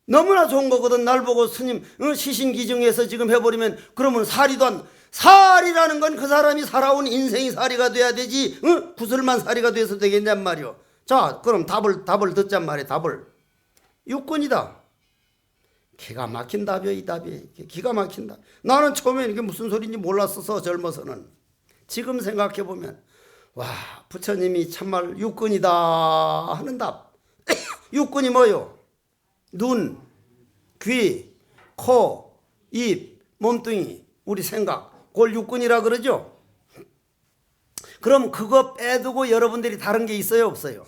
너무나 좋은 거거든. 날 보고 스님 시신 기증해서 지금 해버리면 그러면 살이라는 건 그 사람이 살아온 인생이 살이가 돼야 되지 구슬만 살이가 돼서 되겠냔 말이요. 자, 그럼 답을 듣잔 말이에요. 답을. 육군이다. 기가 막힌 답이요, 이 답이. 기가 막힌다. 나는 처음에 이게 무슨 소리인지 몰랐어서, 젊어서는. 지금 생각해보면 와, 부처님이 참말 육군이다 하는 답. 육군이 뭐요? 눈, 귀, 코, 입, 몸뚱이, 우리 생각, 그걸 육군이라 그러죠. 그럼 그거 빼두고 여러분들이 다른 게 있어요, 없어요?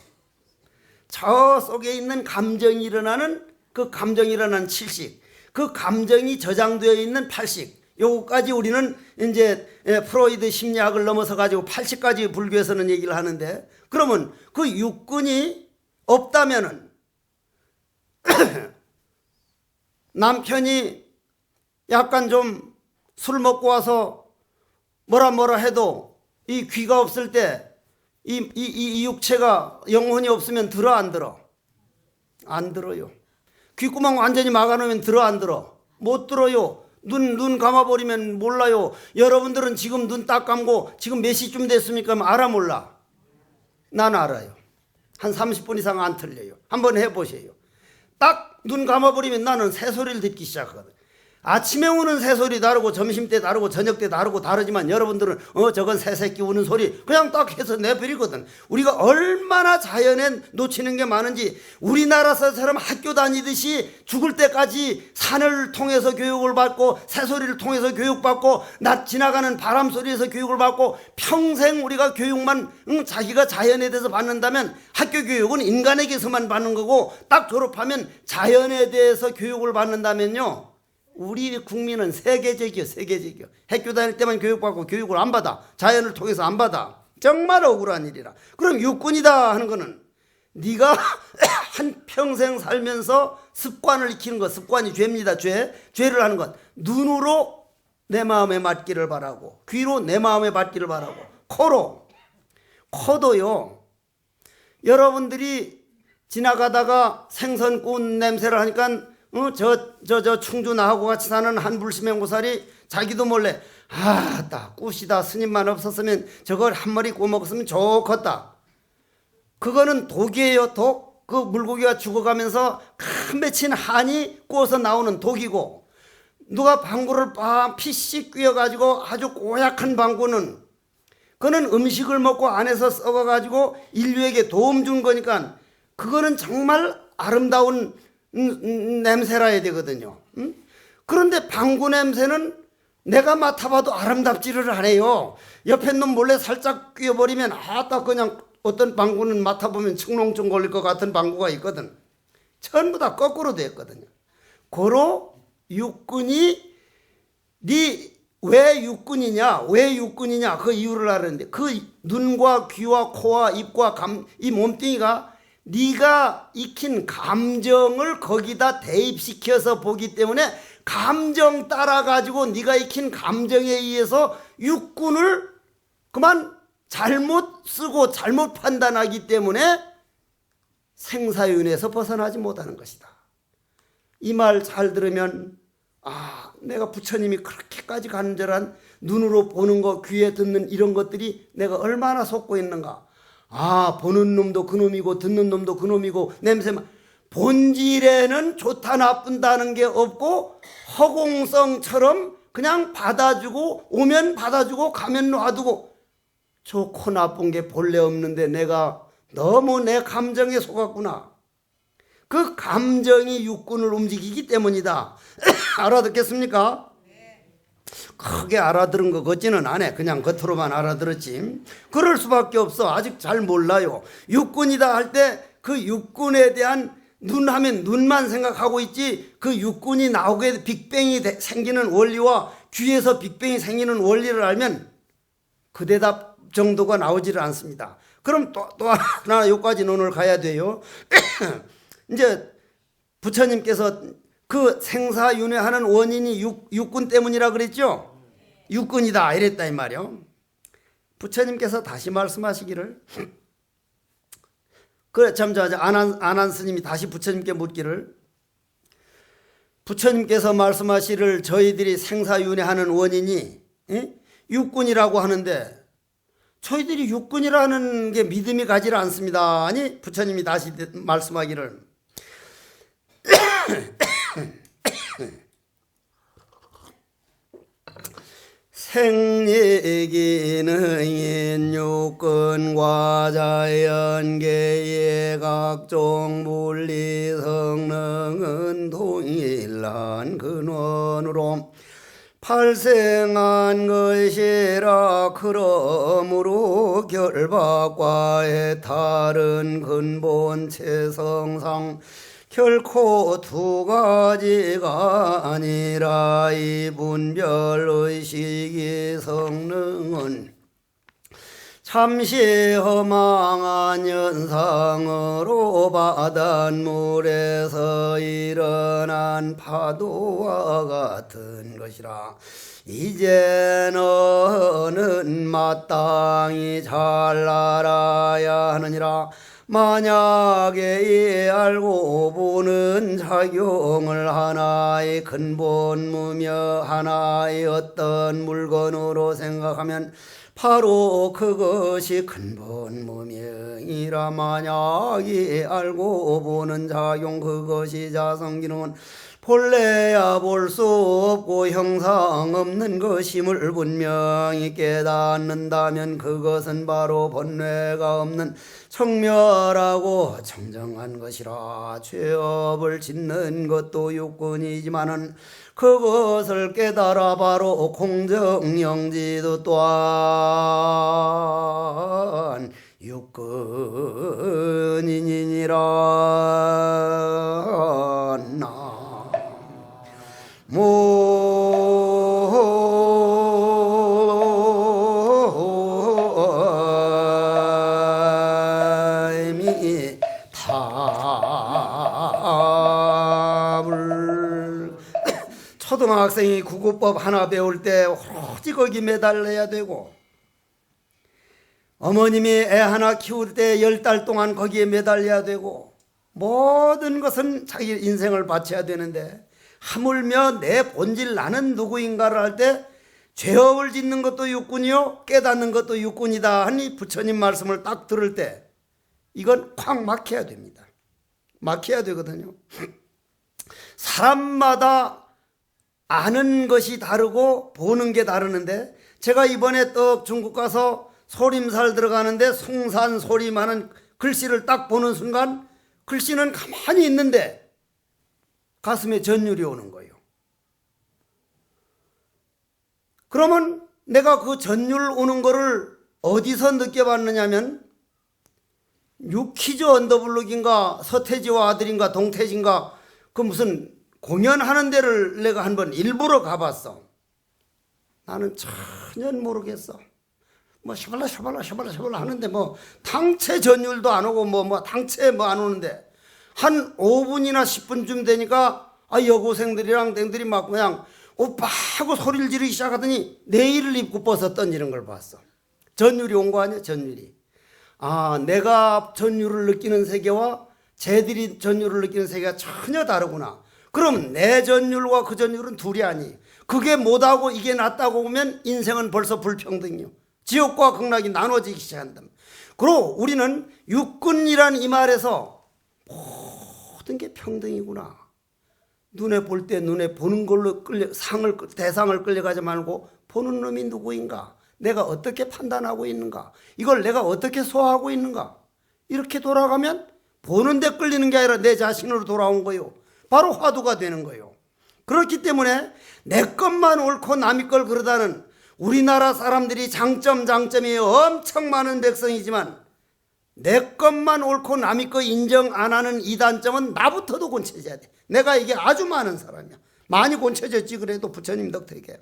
저 속에 있는 감정이 일어나는 그 감정이 일어나는 7식, 그 감정이 저장되어 있는 8식, 요거까지 우리는 이제 프로이드 심리학을 넘어서 가지고 8식까지 불교에서는 얘기를 하는데, 그러면 그 육군이 없다면은 남편이 약간 좀 술 먹고 와서 뭐라 해도 이 귀가 없을 때 이 육체가 영혼이 없으면 들어 안 들어? 안 들어요. 귓구멍 완전히 막아놓으면 들어 안 들어? 못 들어요. 눈 감아버리면 몰라요. 여러분들은 지금 눈 딱 감고 지금 몇 시쯤 됐습니까? 알아 몰라? 난 알아요. 한 30분 이상 안 틀려요. 한번 해보세요. 딱 눈 감아버리면 나는 새소리를 듣기 시작하거든. 아침에 우는 새소리 다르고 점심때 다르고 저녁때 다르고 다르지만 여러분들은 저건 새새끼 우는 소리 그냥 딱 해서 내버리거든. 우리가 얼마나 자연에 놓치는 게 많은지, 우리나라처럼 학교 다니듯이 죽을 때까지 산을 통해서 교육을 받고 새소리를 통해서 교육받고 낮 지나가는 바람소리에서 교육을 받고 평생 우리가 교육만 자기가 자연에 대해서 받는다면 학교 교육은 인간에게서만 받는 거고, 딱 졸업하면 자연에 대해서 교육을 받는다면요, 우리 국민은 세계적이요. 학교 다닐 때만 교육받고 교육을 안 받아. 자연을 통해서 안 받아. 정말 억울한 일이라. 그럼 육군이다 하는 거는 네가 한평생 살면서 습관을 익히는 것, 습관이 죄입니다. 죄를 하는 것. 눈으로 내 마음에 맞기를 바라고, 귀로 내 마음에 맞기를 바라고, 코도요, 여러분들이 지나가다가 생선꾼 냄새를 하니까 저 충주 나하고 같이 사는 한 불심행고살이 자기도 몰래 아따 굿이다, 스님만 없었으면 저걸 한 마리 구워 먹었으면 좋겠다. 그거는 독이에요, 독. 그 물고기가 죽어가면서 큰 맺힌 한이 구워서 나오는 독이고, 누가 방구를 피씩 꿰어가지고 아주 고약한 방구는 그거는 음식을 먹고 안에서 썩어가지고 인류에게 도움 준 거니까 그거는 정말 아름다운 냄새라 해야 되거든요. 그런데 방구 냄새는 내가 맡아봐도 아름답지를 않아요. 옆에 놈 몰래 살짝 끼워버리면 아따 그냥 어떤 방구는 맡아보면 층농증 걸릴 것 같은 방구가 있거든. 전부 다 거꾸로 되었거든요. 고로 육군이 왜 육군이냐 그 이유를 알았는데, 그 눈과 귀와 코와 입과 이 몸뚱이가 네가 익힌 감정을 거기다 대입시켜서 보기 때문에 감정 따라가지고 네가 익힌 감정에 의해서 육군을 그만 잘못 쓰고 잘못 판단하기 때문에 생사윤회에서 벗어나지 못하는 것이다. 이 말 잘 들으면 내가 부처님이 그렇게까지 간절한 눈으로 보는 거, 귀에 듣는 이런 것들이 내가 얼마나 속고 있는가. 보는 놈도 그놈이고 듣는 놈도 그놈이고 냄새만, 본질에는 좋다 나쁜다는 게 없고 허공성처럼 그냥 받아주고, 오면 받아주고 가면 놔두고, 좋고 나쁜 게 본래 없는데 내가 너무 내 감정에 속았구나. 그 감정이 육군을 움직이기 때문이다. 알아듣겠습니까? 크게 알아들은 것 같지는 않아. 그냥 겉으로만 알아들었지. 그럴 수밖에 없어. 아직 잘 몰라요. 육군이다 할 때 그 육군에 대한 눈 하면 눈만 생각하고 있지, 그 육군이 나오게 빅뱅이 생기는 원리와 귀에서 빅뱅이 생기는 원리를 알면 그 대답 정도가 나오지를 않습니다. 그럼 또 하나 여기까지 오늘 가야 돼요. 이제 부처님께서 그 생사윤회하는 원인이 육군 때문이라 그랬죠. 육군이다 이랬다 이 말이요. 부처님께서 다시 말씀하시기를, 그래 참 안한 스님이 다시 부처님께 묻기를, 부처님께서 말씀하시를 저희들이 생사윤회하는 원인이 육군이라고 하는데 저희들이 육군이라는 게 믿음이 가지 않습니다. 아니 부처님이 다시 말씀하기를 생리기는 육근과 자연계의 각종 물리 성능은 동일한 근원으로 발생한 것이라. 그러므로 결박과의 다른 근본체 성상 결코 두 가지가 아니라 이 분별의식의 성능은 잠시 허망한 현상으로 바닷물에서 일어난 파도와 같은 것이라. 이제 너는 마땅히 잘 알아야 하느니라. 만약에 이 알고 보는 작용을 하나의 근본무며 하나의 어떤 물건으로 생각하면 바로 그것이 근본무명이라. 만약 이 알고 보는 작용 그것이 자성기는 본래야 볼 수 없고 형상 없는 것임을 분명히 깨닫는다면 그것은 바로 본래가 없는 청멸하고 청정한 것이라. 죄업을 짓는 것도 육군이지만은 그것을 깨달아 바로 공정영지도 또한 육군이니라. 초등학생이 국어법 하나 배울 때 오로지 거기 매달려야 되고, 어머님이 애 하나 키울 때 10달 동안 거기에 매달려야 되고, 모든 것은 자기 인생을 바쳐야 되는데 하물며 내 본질 나는 누구인가를 할 때 죄업을 짓는 것도 육군이요 깨닫는 것도 육군이다 하니 부처님 말씀을 딱 들을 때 이건 콱 막혀야 됩니다. 막혀야 되거든요. 사람마다 아는 것이 다르고 보는 게 다르는데, 제가 이번에 또 중국 가서 소림살 들어가는데 숭산 소림하는 글씨를 딱 보는 순간 글씨는 가만히 있는데 가슴에 전율이 오는 거예요. 그러면 내가 그 전율 오는 거를 어디서 느껴봤느냐면, 유키즈 언더블록인가 서태지와 아들인가 동태진가 그 무슨 공연하는 데를 내가 한번 일부러 가봤어. 나는 전혀 모르겠어. 뭐 샤발라 하는데 뭐 당체 전율도 안 오고 뭐 당체 뭐 안 오는데 한 5분이나 10분쯤 되니까 여고생들이랑 땡들이 막 그냥 오빠 하고 소리를 지르기 시작하더니 내일을 입고 벗어 던지는 걸 봤어. 전율이 온 거 아니야, 전율이. 내가 전율을 느끼는 세계와 쟤들이 전율을 느끼는 세계가 전혀 다르구나. 그럼 내 전율과 그 전율은 둘이 아니. 그게 못하고 이게 낫다고 보면 인생은 벌써 불평등이요. 지옥과 극락이 나눠지기 시작한다. 그리고 우리는 육군이란 이 말에서 모든 게 평등이구나. 눈에 볼 때 눈에 보는 걸로 대상을 끌려가지 말고 보는 놈이 누구인가? 내가 어떻게 판단하고 있는가? 이걸 내가 어떻게 소화하고 있는가? 이렇게 돌아가면 보는 데 끌리는 게 아니라 내 자신으로 돌아온 거요. 바로 화두가 되는 거예요. 그렇기 때문에 내 것만 옳고 남의 걸 그러다는 우리나라 사람들이 장점이 엄청 많은 백성이지만 내 것만 옳고 남의 거 인정 안 하는 이 단점은 나부터도 고쳐져야 돼. 내가 이게 아주 많은 사람이야. 많이 고쳐졌지. 그래도 부처님 덕택에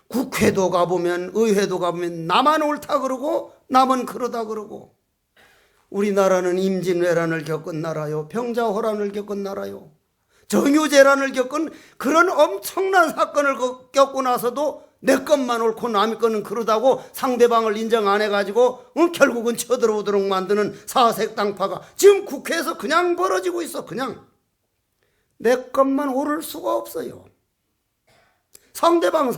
국회도 가보면 의회도 가보면 나만 옳다 그러고 남은 그러다 그러고. 우리나라는 임진왜란을 겪은 나라요, 병자호란을 겪은 나라요, 정유재란을 겪은 그런 엄청난 사건을 겪고 나서도 내 것만 옳고 남의 거는 그러다고 상대방을 인정 안 해가지고 결국은 쳐들어오도록 만드는 사색당파가 지금 국회에서 그냥 벌어지고 있어. 그냥 내 것만 옳을 수가 없어요. 상대방이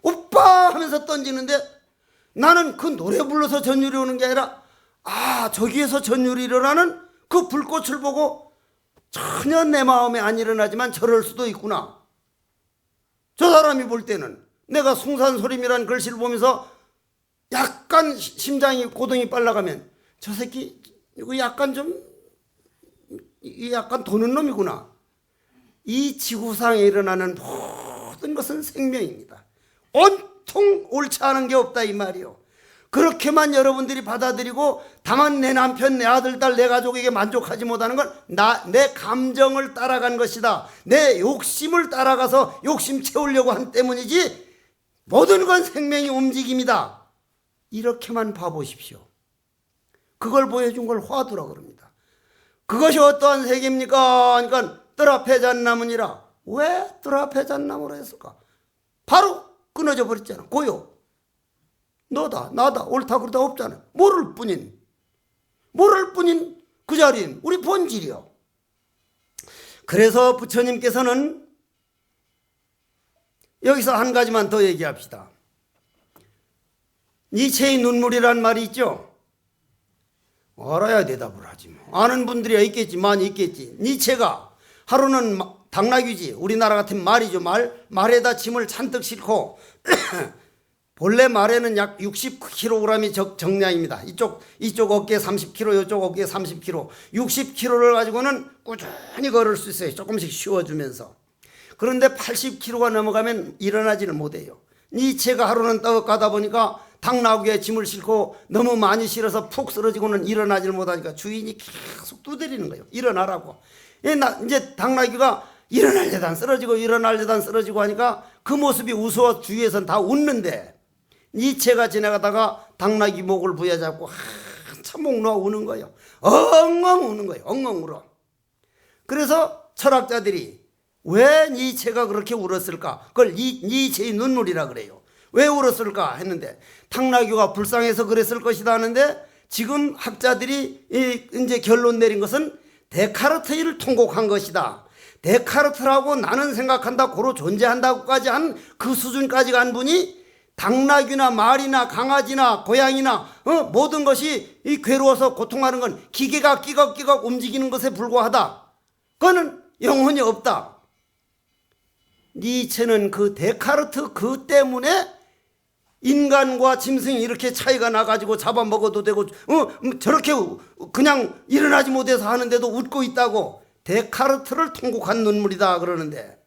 오빠 하면서 던지는데 나는 그 노래 불러서 전율이 오는 게 아니라 저기에서 전율이 일어나는 그 불꽃을 보고 전혀 내 마음에 안 일어나지만 저럴 수도 있구나. 저 사람이 볼 때는 내가 숭산소림이라는 글씨를 보면서 약간 심장이 고동이 빨라가면 저 새끼 이거 약간 도는 놈이구나. 이 지구상에 일어나는 모든 것은 생명입니다. 온통 옳지 않은 게 없다 이 말이요. 그렇게만 여러분들이 받아들이고 다만 내 남편, 내 아들, 딸, 내 가족에게 만족하지 못하는 건 내 감정을 따라간 것이다. 내 욕심을 따라가서 욕심 채우려고 한 때문이지 모든 건 생명의 움직임이다. 이렇게만 봐보십시오. 그걸 보여준 걸 화두라고 그럽니다. 그것이 어떠한 세계입니까? 그러니까 뜰 앞에 잣나무니라. 왜 뜰 앞에 잣나무라 했을까? 바로 끊어져 버렸잖아. 고요. 너다 나다 옳다 그러다 없잖아. 모를 뿐인 그 자리인 우리 본질이요. 그래서 부처님께서는 여기서 한 가지만 더 얘기합시다. 니체의 눈물이란 말이 있죠. 알아야 대답을 하지 뭐. 아는 분들이 있겠지. 많이 있겠지. 니체가 하루는 당나귀지. 우리나라 같은 말이죠. 말에다 짐을 잔뜩 싣고 본래 말에는 약 60kg이 정량입니다. 이쪽 어깨에 30kg, 이쪽 어깨에 30kg. 60kg를 가지고는 꾸준히 걸을 수 있어요. 조금씩 쉬어주면서. 그런데 80kg가 넘어가면 일어나지를 못해요. 니체가 하루는 떡 가다 보니까 당나귀에 짐을 싣고 너무 많이 실어서 푹 쓰러지고는 일어나지를 못하니까 주인이 계속 두드리는 거예요. 일어나라고. 이제 당나귀가 일어나려다 쓰러지고 하니까 그 모습이 우스워 주위에서는 다 웃는데 니체가 지나가다가 당나귀 목을 부여잡고 한참 목 놓아 우는 거예요. 엉엉 우는 거예요. 엉엉 울어. 그래서 철학자들이 왜 니체가 그렇게 울었을까? 그걸 니체의 눈물이라 그래요. 왜 울었을까 했는데 당나귀가 불쌍해서 그랬을 것이다 하는데 지금 학자들이 이제 결론 내린 것은 데카르트를 통곡한 것이다. 데카르트라고 나는 생각한다 고로 존재한다고까지 한 그 수준까지 간 분이 당나귀나 말이나 강아지나 고양이나 모든 것이 이 괴로워서 고통하는 건 기계가 끼걱끼걱 움직이는 것에 불과하다. 그거는 영혼이 없다. 니체는 그 데카르트 그 때문에 인간과 짐승이 이렇게 차이가 나가지고 잡아먹어도 되고 저렇게 그냥 일어나지 못해서 하는데도 웃고 있다고 데카르트를 통곡한 눈물이다 그러는데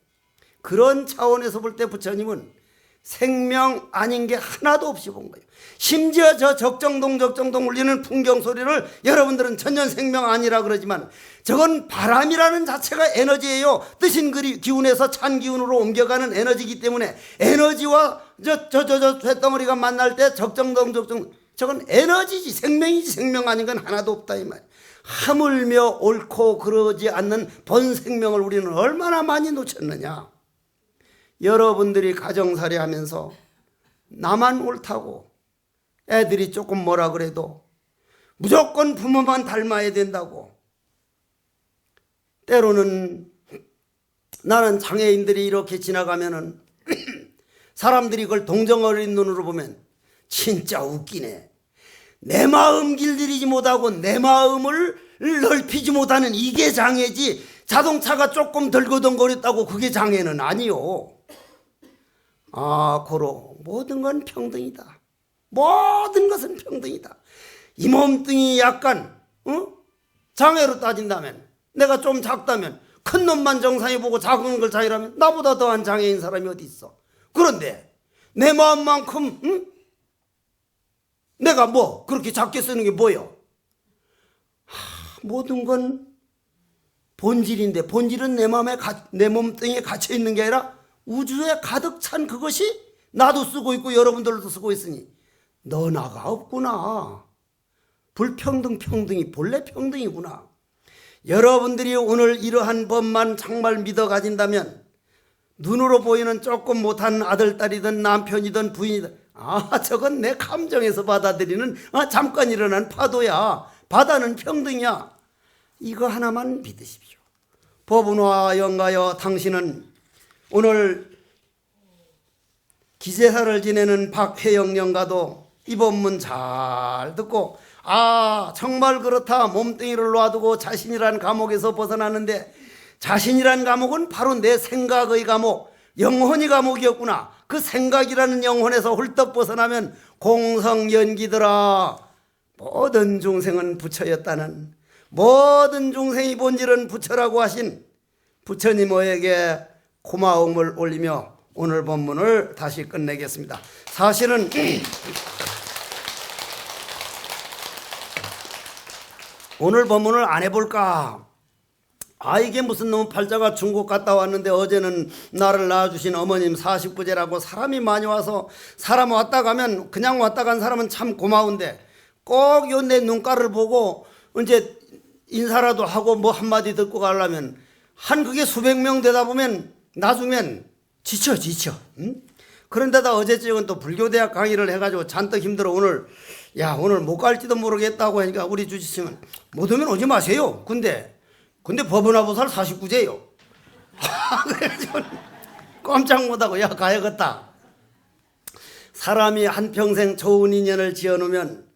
그런 차원에서 볼 때 부처님은 생명 아닌 게 하나도 없이 본 거예요. 심지어 저 적정동 울리는 풍경 소리를 여러분들은 전혀 생명 아니라 그러지만 저건 바람이라는 자체가 에너지예요. 뜨신 기운에서 찬 기운으로 옮겨가는 에너지이기 때문에 에너지와 저 쇳덩어리가 만날 때 적정동 저건 에너지지 생명이지 생명 아닌 건 하나도 없다 이 말이에요. 하물며 옳고 그러지 않는 본 생명을 우리는 얼마나 많이 놓쳤느냐. 여러분들이 가정살이 하면서 나만 옳다고 애들이 조금 뭐라 그래도 무조건 부모만 닮아야 된다고 때로는 나는 장애인들이 이렇게 지나가면은 사람들이 그걸 동정어린 눈으로 보면 진짜 웃기네. 내 마음 길들이지 못하고 내 마음을 넓히지 못하는 이게 장애지 자동차가 조금 덜거덩거렸다고 그게 장애는 아니요. 고로 모든 건 평등이다. 모든 것은 평등이다. 이 몸뚱이 약간 장애로 따진다면 내가 좀 작다면 큰 놈만 정상이 보고 작은 걸 자유라면 나보다 더한 장애인 사람이 어디 있어. 그런데 내 마음만큼 내가 뭐 그렇게 작게 쓰는 게 뭐요? 모든 건 본질인데, 본질은 내 몸뚱이에 갇혀 있는 게 아니라 우주에 가득 찬 그것이 나도 쓰고 있고 여러분들도 쓰고 있으니 너나가 없구나. 불평등 평등이 본래 평등이구나. 여러분들이 오늘 이러한 법만 정말 믿어 가진다면 눈으로 보이는 조금 못한 아들, 딸이든 남편이든 부인이든 저건 내 감정에서 받아들이는 잠깐 일어난 파도야. 바다는 평등이야. 이거 하나만 믿으십시오. 법운과 영가여, 당신은 오늘 기제사를 지내는 박혜영 영가도 이 법문 잘 듣고 정말 그렇다. 몸뚱이를 놔두고 자신이란 감옥에서 벗어났는데 자신이란 감옥은 바로 내 생각의 감옥, 영혼이 감옥이었구나. 그 생각이라는 영혼에서 훌떡 벗어나면 공성연기더라. 모든 중생은 부처였다는, 모든 중생의 본질은 부처라고 하신 부처님에게 고마움을 올리며 오늘 법문을 다시 끝내겠습니다. 사실은 오늘 법문을 안 해볼까? 이게 무슨 놈 팔자가 중국 갔다 왔는데 어제는 나를 낳아주신 어머님 49제라고 사람이 많이 와서 사람 왔다 가면 그냥 왔다 간 사람은 참 고마운데 꼭 요 내 눈가를 보고 이제 인사라도 하고 뭐 한마디 듣고 가려면 그게 수백 명 되다 보면 나중엔 지쳐. 응? 그런데다 어제쯤은 또 불교대학 강의를 해가지고 잔뜩 힘들어. 오늘 못 갈지도 모르겠다고 하니까 우리 주지스님은 못 오면 오지 마세요. 근데 법은화보살 49제요. 그래가지고 깜짝 못하고 가야겠다. 사람이 한평생 좋은 인연을 지어놓으면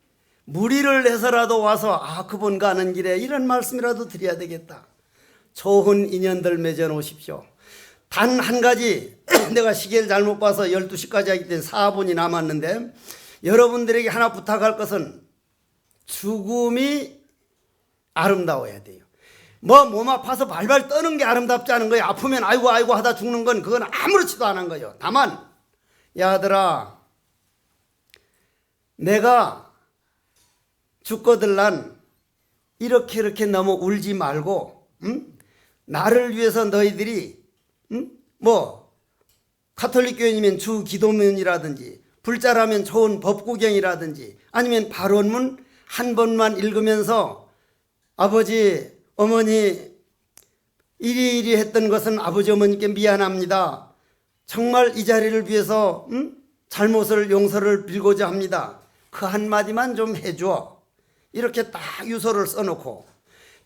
무리를 해서라도 와서 그분 가는 길에 이런 말씀이라도 드려야 되겠다. 좋은 인연들 맺어놓으십시오. 단 한 가지 내가 시계를 잘못 봐서 12시까지 하기 때문에 4분이 남았는데 여러분들에게 하나 부탁할 것은 죽음이 아름다워야 돼요. 몸 아파서 발발 떠는 게 아름답지 않은 거예요. 아프면 아이고 하다 죽는 건 그건 아무렇지도 않은 거예요. 다만 야들아, 내가 죽거들란 이렇게 너무 울지 말고 나를 위해서 너희들이 가톨릭 교회이면 주 기도문이라든지 불자라면 좋은 법구경이라든지 아니면 발언문 한 번만 읽으면서 아버지 어머니 이리 했던 것은 아버지 어머니께 미안합니다. 정말 이 자리를 위해서 잘못을 용서를 빌고자 합니다. 그 한마디만 좀 해줘. 이렇게 딱 유서를 써놓고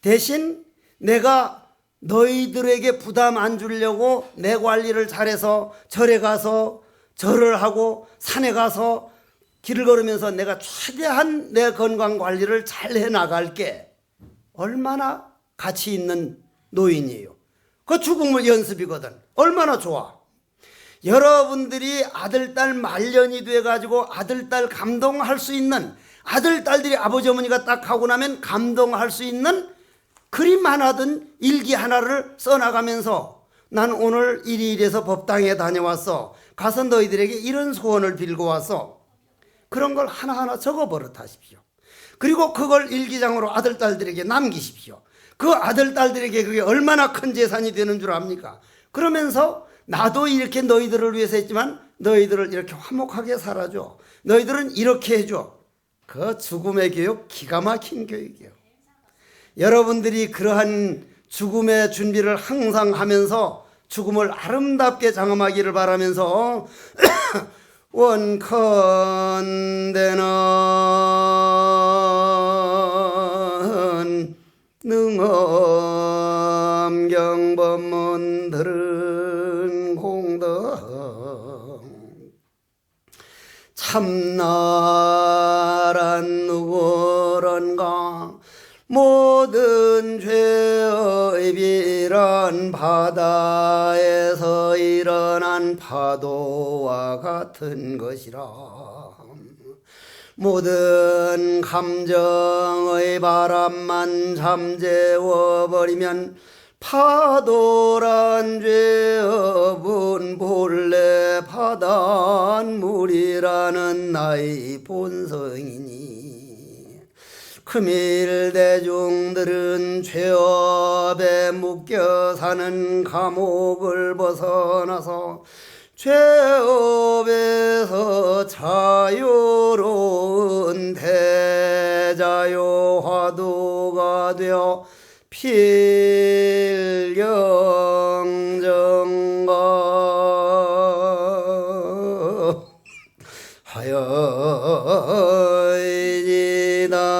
대신 내가 너희들에게 부담 안 주려고 내 관리를 잘해서 절에 가서 절을 하고 산에 가서 길을 걸으면서 내가 최대한 내 건강 관리를 잘 해나갈게. 얼마나 가치 있는 노인이에요. 그 죽음의 연습이거든. 얼마나 좋아. 여러분들이 아들, 딸 말년이 돼가지고 아들, 딸 감동할 수 있는, 아들, 딸들이 아버지, 어머니가 딱 하고 나면 감동할 수 있는 그림 하나든 일기 하나를 써나가면서 난 오늘 이래서 법당에 다녀왔어. 가서 너희들에게 이런 소원을 빌고 왔어. 그런 걸 하나하나 적어버릇하십시오. 그리고 그걸 일기장으로 아들, 딸들에게 남기십시오. 그 아들, 딸들에게 그게 얼마나 큰 재산이 되는 줄 압니까? 그러면서 나도 이렇게 너희들을 위해서 했지만 너희들을 이렇게 화목하게 살아줘. 너희들은 이렇게 해줘. 그 죽음의 교육 기가 막힌 교육이에요. 여러분들이 그러한 죽음의 준비를 항상 하면서 죽음을 아름답게 장엄하기를 바라면서 원컨대는 능엄경법문 들은 공덕 참나란 누구런가 모든 죄의 비란 바다에서 일어난 파도와 같은 것이라. 모든 감정의 바람만 잠재워버리면 파도란 죄업은 본래 바닷물이라는 나의 본성이니 금일 대중들은 죄업에 묶여 사는 감옥을 벗어나서 죄업에서 자유로운 대자요 화두가 되어 필영정가 하여이지다.